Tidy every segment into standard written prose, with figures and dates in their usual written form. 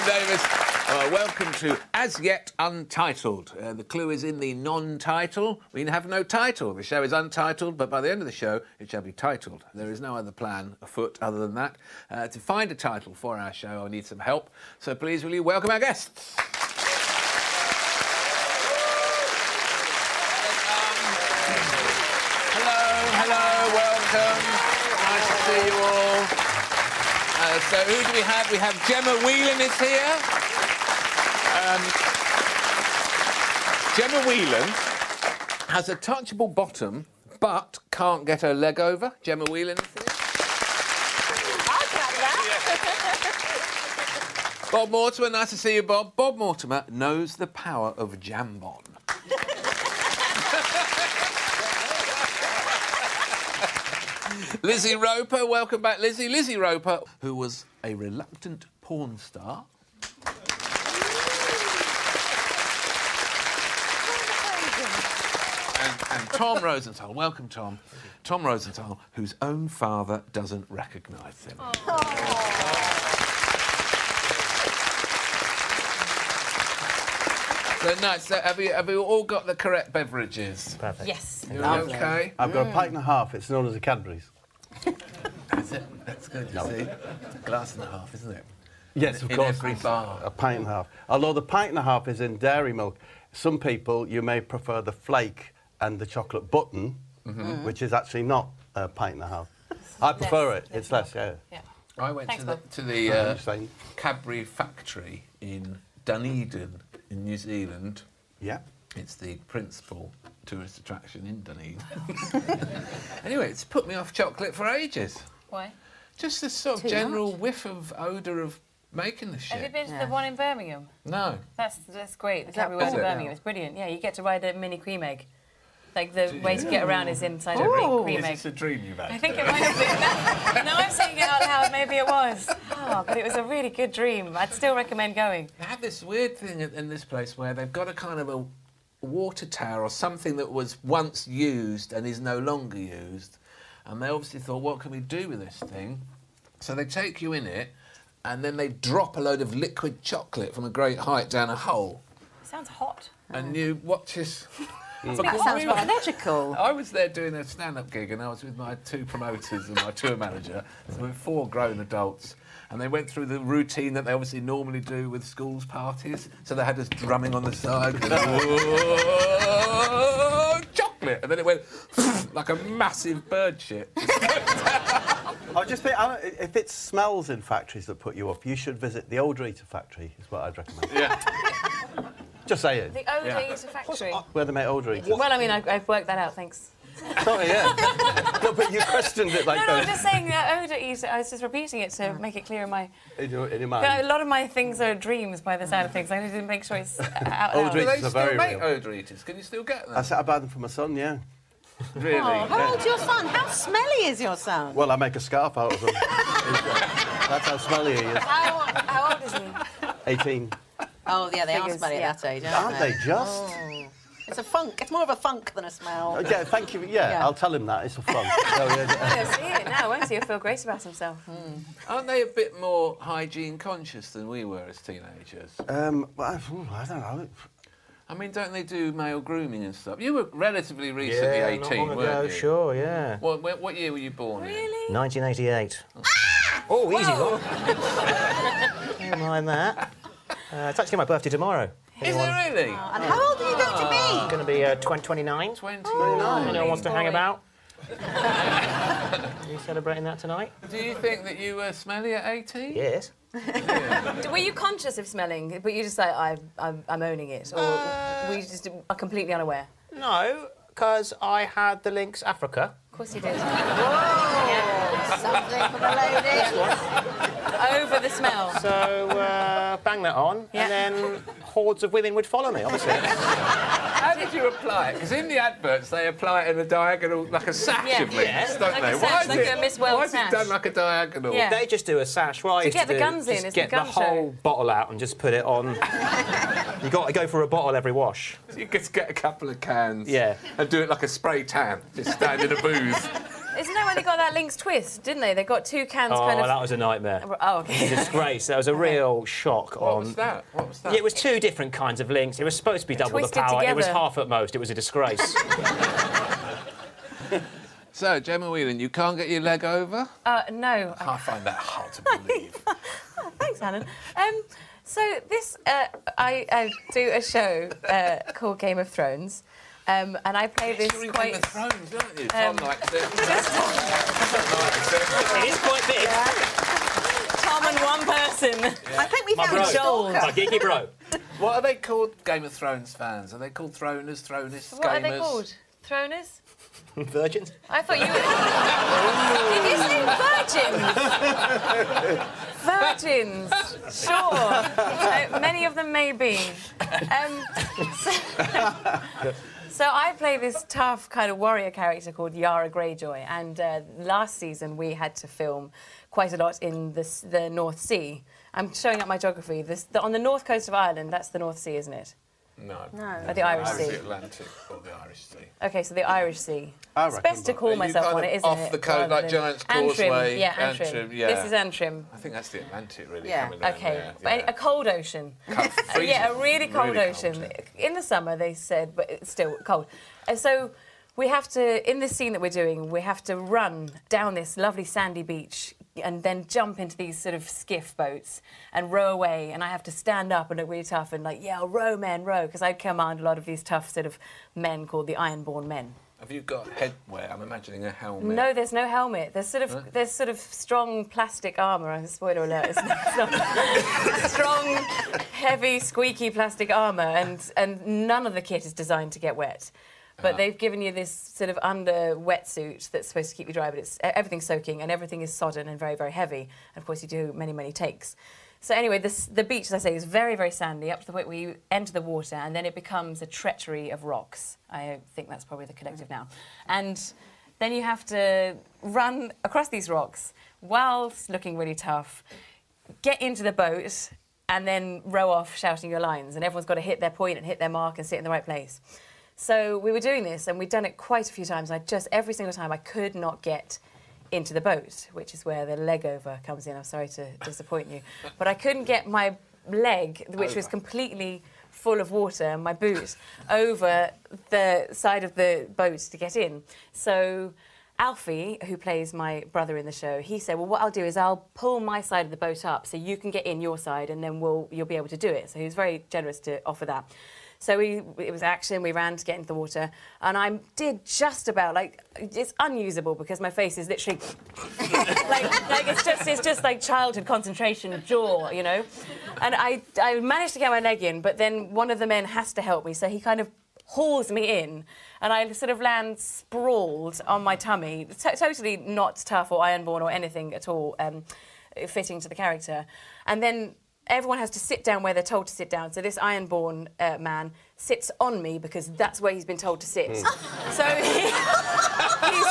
Davies. Welcome to As Yet Untitled. The clue is in the non-title. We have no title. The show is untitled, but by the end of the show, it shall be titled. There is no other plan afoot other than that. To find a title for our show, I need some help. So please, will you welcome our guests? Hello, welcome. Nice to see you all. So who do we have? We have Gemma Whelan is here. Gemma Whelan has a touchable bottom, but can't get her leg over. Gemma Whelan is here. I'll clap that. Bob Mortimer, nice to see you, Bob. Bob Mortimer knows the power of jambon. Lizzie Roper, welcome back, Lizzie. Lizzie Roper, who was a reluctant porn star. And Tom Rosenthal, welcome, Tom. Tom Rosenthal, whose own father doesn't recognise him. So nice. So have you all got the correct beverages? Perfect. Yes. You OK? I've got a pint and a half. It's known as a Cadbury's. Is it? That's good, you see. Glass and a half, isn't it? Yes, of in course. Every bar. A pint and a half. Although the pint and a half is in dairy milk. Some people, you may prefer the flake and the chocolate button, which is actually not a pint and a half. I prefer it. It's less, yeah. I went to the Cadbury factory in Dunedin in New Zealand. Yeah. It's the principal tourist attraction in Dunedin. Anyway, it's put me off chocolate for ages. Why? Just this sort of general whiff of odour of making the shit. Have you been to the one in Birmingham? No. That's great. The Cadbury one in Birmingham. It's brilliant. Yeah, you get to ride a mini cream egg. Like, the way to get around is inside a cream egg. Is this a dream you've had? I think it might have been. No, I'm saying it out loud. Maybe it was. Oh, but it was a really good dream. I'd still recommend going. They have this weird thing in this place where they've got a kind of a water tower or something that was once used and is no longer used. And they obviously thought, what can we do with this thing? So they take you in it and then they drop a load of liquid chocolate from a great height down a hole. It sounds hot. And you watch this... That sounds quite logical. I was there doing a stand-up gig and I was with my two promoters and my tour manager. So we were 4 grown adults. And they went through the routine that they obviously normally do with schools parties. So they had us drumming on the side. Chocolate! And then it went like a massive bird shit. I just think, if it smells in factories that put you off, you should visit the Odour Eater factory, is what I'd recommend. Yeah. Just say it. The Odour Eater factory. Where they make Odour Eaters. Well, I mean, I've worked that out, thanks. Sorry, yeah. No, but you questioned it like No, that. I'm just saying Odour Eater. I was just repeating it to make it clear in my... In your A mind. lot of my things are dreams by the sound of things. I need to make sure it's out loud. Odour Do they Eaters are still very make real. Odour Eaters? Can you still get them? I buy them for my son, yeah. Really? How old's your son? How smelly is your son? Well, I make a scarf out of them. That's how smelly he is. How old is he? 18. Oh, yeah, they are Figures, smelly yeah. at that age, Aren't they just? Oh. It's a funk. It's more of a funk than a smell. Yeah, thank you. Yeah, I'll tell him that. It's a fun. He'll see it now, won't he? He'll feel great about himself. Aren't they a bit more hygiene conscious than we were as teenagers? Well, I don't know. I mean, don't they do male grooming and stuff? You were relatively recently 18, not long weren't ago, you? Sure, yeah. What year were you born in? Really? 1988. Oh, easy one. Don't mind that. It's actually my birthday tomorrow. Is it really? And how old are you going to be? I'm going to be 29. 29. Anyone wants to hang about? Are you celebrating that tonight? Do you think that you were smelly at 18? Yes. Were you conscious of smelling, but you just like, I'm owning it? Or were you just completely unaware? No, because I had the Lynx Africa. Of course you did. Yeah. Something for the ladies. Over the smell. So, bang that on, and then hordes of women would follow me, obviously. How did you apply it? Because in the adverts, they apply it in a diagonal, like a sash of Lynx, don't like they? A sash, like a Miss World why is sash. it done like a diagonal? Yeah. They just do a sash, right? To get the guns in, just it's get the gun whole show. bottle out and just put it on. You got to go for a bottle every wash. You just get a couple of cans Yeah. and do it like a spray tan, just stand in a booth. Isn't that when they got that Link's twist, didn't they? They got 2 cans kind of... that was a nightmare. Oh, OK. Disgrace. That was a real shock What was that? What was that? Yeah, it was 2 different kinds of Links. It was supposed to be double the power. Together. It was half at most. It was a disgrace. So, Gemma Whelan, you can't get your leg over? No. I find that hard to believe. Oh, thanks, Alan. So this, I do a show called Game of Thrones, and I play this You're in quite... Game of Thrones, aren't you? Tom likes it. It is quite big. Tom and one person. I think we My found bro. a stalker. My geeky bro. What are they called, Game of Thrones fans? Are they called Throners, Thronists, What are they Gamers? called? Throners? Virgins? I thought you were... Did you say virgins? Virgins. Sure. Many of them may be. So I play this tough kind of warrior character called Yara Greyjoy, and last season we had to film quite a lot in the North Sea. I'm showing up my geography. On the north coast of Ireland, that's the North Sea, isn't it? No. Or the Irish Sea. The Atlantic or the Irish Sea. OK, so the Irish Sea. I It's reckon, best to but- call Are you myself kind on of it, isn't off it? the coast, rather like than- Giant's Antrim, Causeway? yeah, Antrim. yeah. This is Antrim. I think that's the Atlantic, really, Yeah, coming down OK. there. But a cold ocean. Freezing. Yeah, a really cold Really ocean. cold. In the summer, they said, but it's still cold. And so we have to, in this scene that we're doing, we have to run down this lovely sandy beach and then jump into these sort of skiff boats and row away. And I have to stand up and look really tough and like, yeah, row, men, row. Because I command a lot of these tough sort of men called the Ironborn men. Have you got headwear? I'm imagining a helmet. No, there's no helmet. There's sort of strong plastic armour. Spoiler alert! It's not strong, heavy, squeaky plastic armour, and none of the kit is designed to get wet. But they've given you this sort of under wetsuit that's supposed to keep you dry, but everything's soaking and everything is sodden and very, very heavy. And of course, you do many, many takes. So anyway, the beach, as I say, is very, very sandy, up to the point where you enter the water, and then it becomes a treachery of rocks. I think that's probably the collective now. And then you have to run across these rocks whilst looking really tough, get into the boat, and then row off shouting your lines. And everyone's got to hit their point and hit their mark and sit in the right place. So we were doing this, and we'd done it quite a few times. Every single time, I could not get into the boat, which is where the leg over comes in. I'm sorry to disappoint you. But I couldn't get my leg, which was completely full of water, and my boot over the side of the boat to get in. So Alfie, who plays my brother in the show, he said, well, what I'll do is I'll pull my side of the boat up so you can get in your side, and then you'll be able to do it. So he was very generous to offer that. So it was action, we ran to get into the water, and I did just about, like, it's unusable because my face is literally, like it's just like childhood concentration jaw, you know? And I managed to get my leg in, but then one of the men has to help me, so he kind of hauls me in, and I sort of land sprawled on my tummy, totally not tough or ironborn or anything at all, fitting to the character. And then everyone has to sit down where they're told to sit down. So this Ironborn man sits on me because that's where he's been told to sit. So he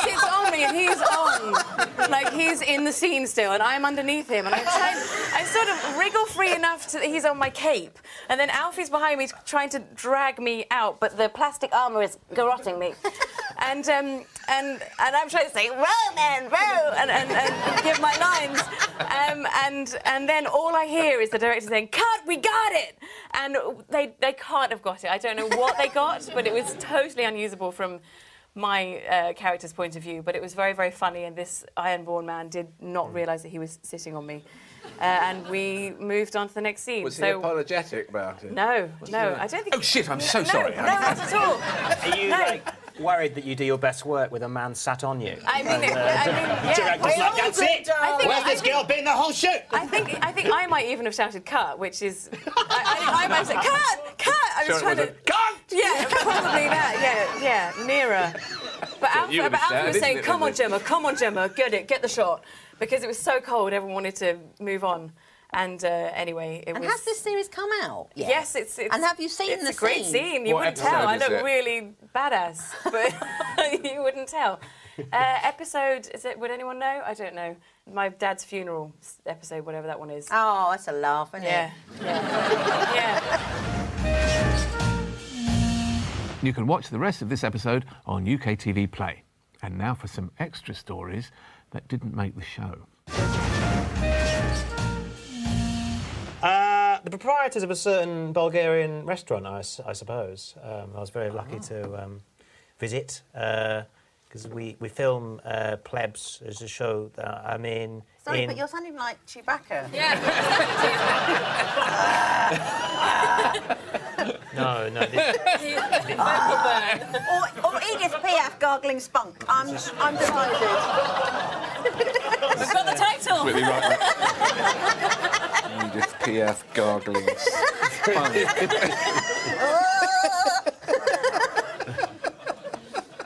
sits on me and he's on. Like, he's in the scene still and I'm underneath him. And I sort of wriggle free enough that he's on my cape. And then Alfie's behind me trying to drag me out, but the plastic armour is garrotting me. And I'm trying to say, row, man, row, and give my lines. And then all I hear is the director saying, cut, we got it! And they can't have got it. I don't know what they got, but it was totally unusable from my character's point of view. But it was very, very funny, and this Ironborn man did not realise that he was sitting on me. And we moved on to the next scene. Was he apologetic about it? No, I don't think... Oh, shit, I'm so sorry. No, not at all. Are you, worried that you do your best work with a man sat on you? I mean, yeah. Director's like, that's it! Where's this girl been the whole shoot? I think I might even have shouted cut, which is... I might have said, cut! I was trying to... Cut! Yeah, probably that, yeah, nearer. But Alfie was saying, come on, Gemma, get the shot. Because it was so cold, everyone wanted to move on. And anyway, it was... And has this series come out yet? Yes, it's... And have you seen the scene? It's a great scene. You wouldn't tell. I look really badass, but you wouldn't tell. Episode, would anyone know? I don't know. My dad's funeral episode, whatever that one is. Oh, that's a laugh, isn't it? Yeah. You can watch the rest of this episode on UK TV Play. And now for some extra stories that didn't make the show. The proprietors of a certain Bulgarian restaurant, I suppose. I was very lucky to visit because we film Plebs as a show that I'm in. Sorry, but you're sounding like Chewbacca. Yeah. No. Vocal burn. Or Edith Piaf gargling spunk. I'm delighted. We've got the title. Really right. Edith Piaf gargling.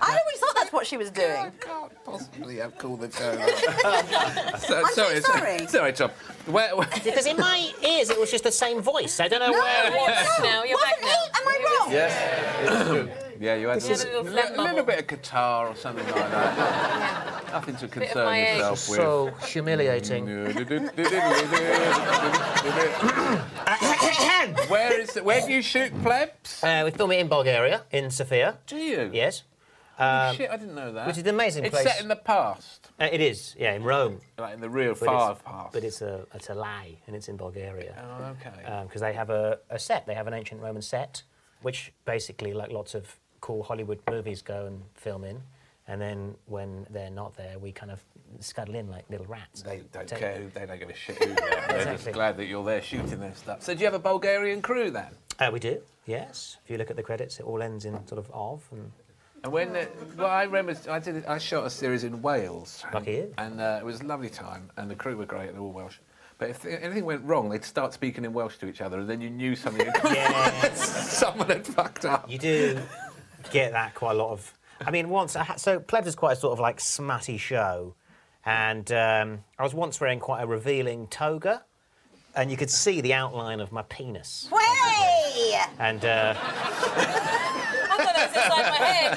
I always thought that's what she was doing. I can't possibly have called the tone. Sorry, Tom. Because in my ears it was just the same voice. I don't know where it was. Now you're back now. Am I wrong? Yes. Yeah, you had a little phlegm little bubble. bit of guitar or something like that. Nothing to concern my age. yourself with. So humiliating. Where do you shoot, Plebs? We film it in Bulgaria, in Sofia. Do you? Yes. Shit, I didn't know that. Which is an amazing It's place. set in the past, It is, yeah, in Rome. like in the real But far it's- past. But it's a lie, and it's in Bulgaria. Oh, okay. Because they have a set. They have an ancient Roman set, which basically, like lots of cool Hollywood movies, go and film in. And then when they're not there, we kind of scuttle in like little rats. They don't care. They don't give a shit who's there. They're just Exactly. glad that you're there shooting their stuff. So do you have a Bulgarian crew then? We do, yes. If you look at the credits, it all ends in sort of and And when, I remember, I shot a series in Wales. Lucky you. And it was a lovely time, and the crew were great, they're all Welsh. But if anything went wrong, they'd start speaking in Welsh to each other, and then you knew something someone had fucked up. you do get that quite a lot of. I mean, once so Plebs is quite a sort of like smutty show, and I was once wearing quite a revealing toga, and you could see the outline of my penis. Way! And I thought that was inside my head.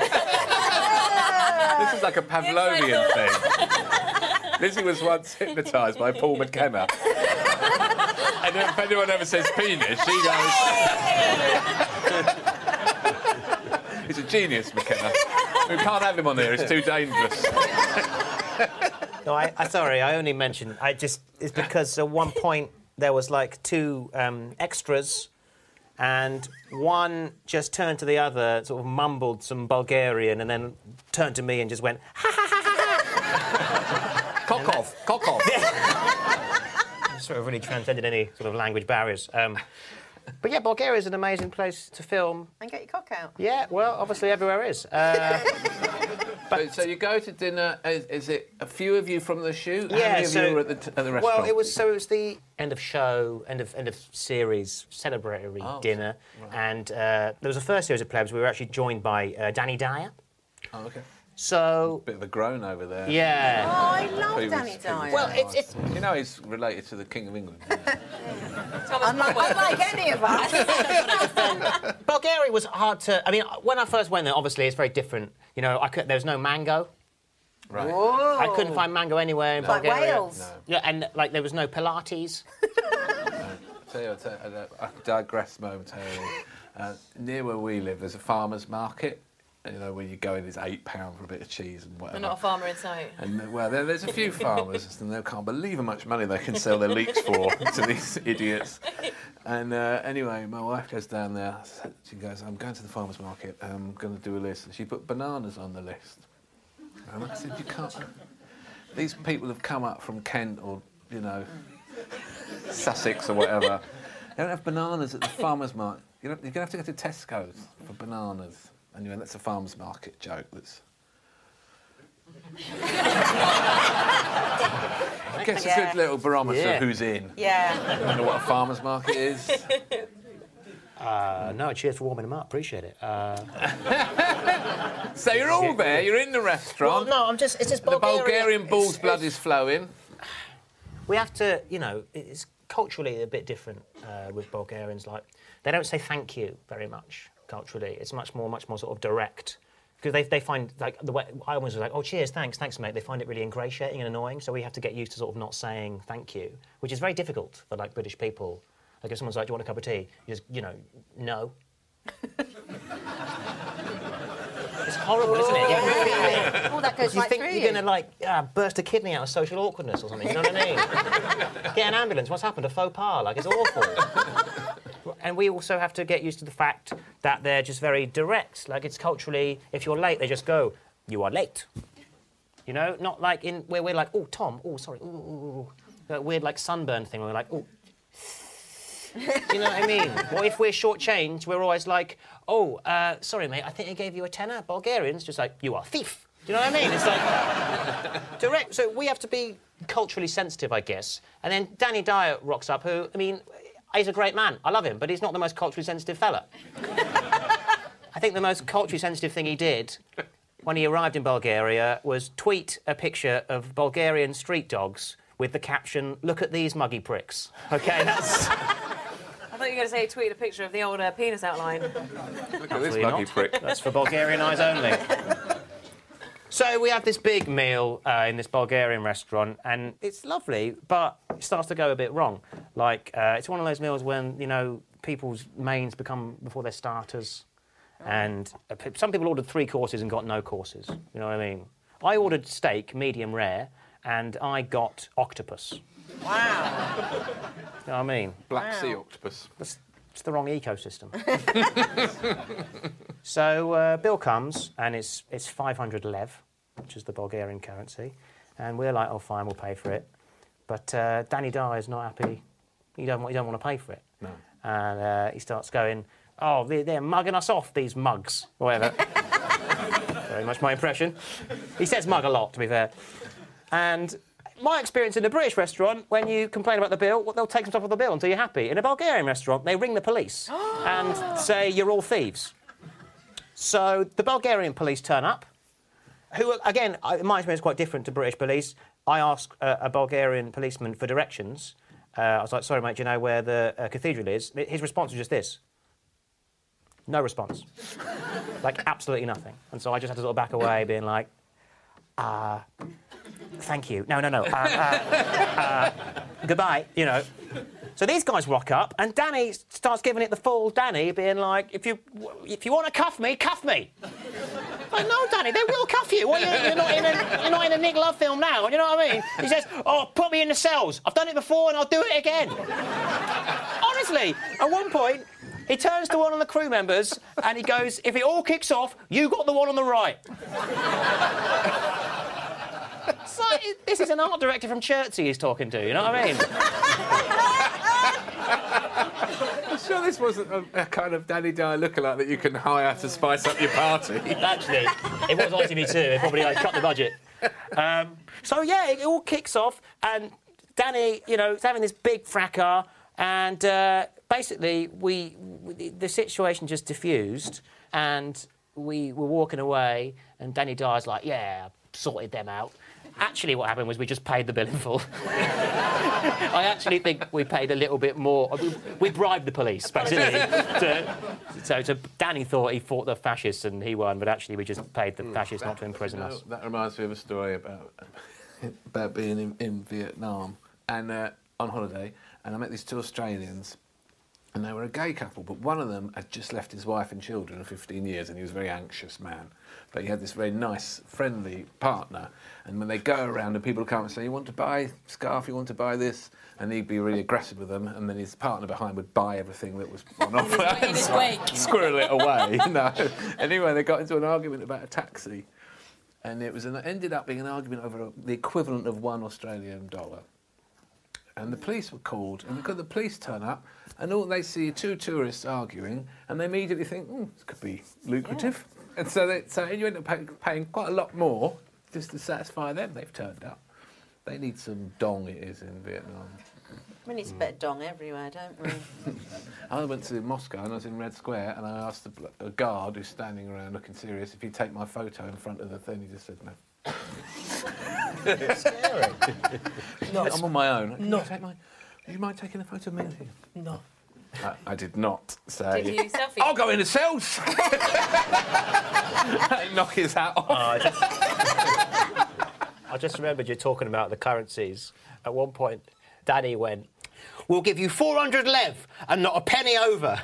This is like a Pavlovian thing. Lizzie was once hypnotised by Paul McKenna. And if anyone ever says penis, she goes... He's a genius, McKenna. We can't have him on here, it's too dangerous. no, sorry, I only mentioned. It's because at one point there was like two extras. And one just turned to the other, sort of mumbled some Bulgarian, and then turned to me and just went, ha ha ha ha ha! Cock off. Sort of really transcended any sort of language barriers. But yeah, Bulgaria is an amazing place to film. And get your cock out. Yeah, well, obviously everywhere is. So you go to dinner, is it a few of you from the shoot? How Yeah, many of so- you were at the restaurant? Well, it was the end of show, end of series, celebratory dinner, and there was a first series of Plebs. We were actually joined by Danny Dyer. Oh, okay. So Bit of a groan over there. yeah. Oh, I love Previous- Danny Dyer. Well, it's You know he's related to the King of England. Isn't he? unlike any of us. Bulgaria was hard to. I mean, when I first went there, obviously it's very different. You know, there was no mango. Right. Whoa. I couldn't find mango anywhere in Like Bulgaria. Wales. No. Yeah, and like there was no Pilates. I digress momentarily. Near where we live, there's a farmer's market. You know, where you go in, it's £8 for a bit of cheese and whatever. We're not a farmer in sight. And well, there's a few farmers, and they can't believe how much money they can sell their leeks for to these idiots. And anyway, my wife goes down there. She goes, "I'm going to the farmers market. I'm going to do a list." And she put bananas on the list. And I said, "You can't. These people have come up from Kent or Sussex or whatever. They don't have bananas at the farmers market. You're going to have to go to Tesco's for bananas." Anyway, that's a farmers market joke. I guess a good little barometer of who's in. Yeah. You know what a farmers market is? No, cheers for warming them up. Appreciate it. So you're all there. You're in the restaurant. Well, no, it's just The Bulgaria. Bulgarian bull's blood is flowing. We have to, it's culturally a bit different with Bulgarians. Like, they don't say thank you very much culturally. It's much more sort of direct. Because they find, like, the way I always was like, oh, cheers, thanks, mate. They find it really ingratiating and annoying, so we have to get used to sort of not saying thank you, which is very difficult for, like, British people. Like, if someone's like, do you want a cup of tea? You just, no. It's horrible, isn't it? You can feel it. Oh, that goes You right think through you're going to, like, burst a kidney out of social awkwardness or something, you know what I mean? Get an ambulance, what's happened? A faux pas, like, it's awful. And we also have to get used to the fact that they're just very direct. Like, it's culturally, if you're late, they just go, you are late. You know, not like in where we're like, oh, Tom, oh, sorry, ooh. That weird, like, sunburn thing where we're like, oh. Do you know what I mean? Or if we're shortchanged, we're always like, oh, sorry, mate, I think I gave you a tenner. Bulgarians, just like, you are a thief. Do you know what I mean? It's like direct. So we have to be culturally sensitive, I guess. And then Danny Dyer rocks up, who, I mean, he's a great man. I love him, but he's not the most culturally sensitive fella. I think the most culturally sensitive thing he did when he arrived in Bulgaria was tweet a picture of Bulgarian street dogs with the caption, look at these muggy pricks. OK, that's... I thought you were going to say tweet a picture of the old penis outline. Look at this muggy prick. That's for Bulgarian eyes only. So we have this big meal in this Bulgarian restaurant, and it's lovely, but it starts to go a bit wrong. Like, it's one of those meals when, you know, people's mains become before their starters. And some people ordered 3 courses and got no courses. You know what I mean? I ordered steak, medium rare, and I got octopus. Wow. You know what I mean? Black sea octopus. It's the wrong ecosystem. So bill comes, and it's 500 lev, which is the Bulgarian currency. And we're like, oh, fine, we'll pay for it. But Danny Dyer is not happy. He don't want to pay for it. No. And he starts going, oh, they're mugging us off, these mugs, or whatever. Very much my impression. He says mug a lot, to be fair. And my experience in a British restaurant, when you complain about the bill, they'll take some stuff off the bill until you're happy. In a Bulgarian restaurant, they ring the police and say, you're all thieves. So the Bulgarian police turn up, who, again, in my experience, quite different to British police. I asked a Bulgarian policeman for directions. I was like, sorry, mate, do you know where the cathedral is? His response was just this. No response. Like, absolutely nothing. And so I just had to sort of back away, being like, thank you. No. Goodbye, you know. So these guys rock up, and Danny starts giving it the full Danny, being like, if you want to cuff me, cuff me. Like, no, Danny, they will cuff you. What, you're not in a Nick Love film now, you know what I mean? He says, oh, put me in the cells. I've done it before, and I'll do it again. Honestly, at one point, he turns to one of the crew members, and he goes, if it all kicks off, you got the one on the right. It's like, this is an art director from Chertsey he's talking to, you know what I mean? I'm sure this wasn't a kind of Danny Dyer lookalike that you can hire to spice up your party. Actually, it was on TV2. They probably cut the budget. So, yeah, it all kicks off, and Danny, you know, is having this big fracas, and basically the situation just diffused, and we were walking away, and Danny Dyer's like, yeah, I sorted them out. Actually, what happened was we just paid the bill in full. I actually think we paid a little bit more. We bribed the police, basically. So Danny thought he fought the fascists and he won, but actually we just paid the fascists not to imprison us. That reminds me of a story about being in Vietnam and on holiday, and I met these 2 Australians, and they were a gay couple, but one of them had just left his wife and children of 15 years, and he was a very anxious man. But he had this very nice, friendly partner, and when they go around and people come and say, you want to buy a scarf, you want to buy this, and he'd be really aggressive with them, and then his partner behind would buy everything that was on offer and squirrel it away. No. Anyway, they got into an argument about a taxi, and it ended up being an argument over the equivalent of $1 Australian. And the police were called, and because the police turn up, and all they see are 2 tourists arguing, and they immediately think, this could be lucrative. Yeah. And so you end up paying quite a lot more just to satisfy them. They've turned up. They need some dong, it is, in Vietnam. We need a bit of dong everywhere, don't we? I went to Moscow and I was in Red Square, and I asked a guard who's standing around looking serious if he'd take my photo in front of the thing. He just said no. It's scary. No, I'm on my own. No. You mind taking a photo of me? No. I did not say. Did you selfie? I'll go in the cells. Knock his hat off. I just remembered you talking about the currencies. At one point, Danny went, we'll give you 400 lev and not a penny over.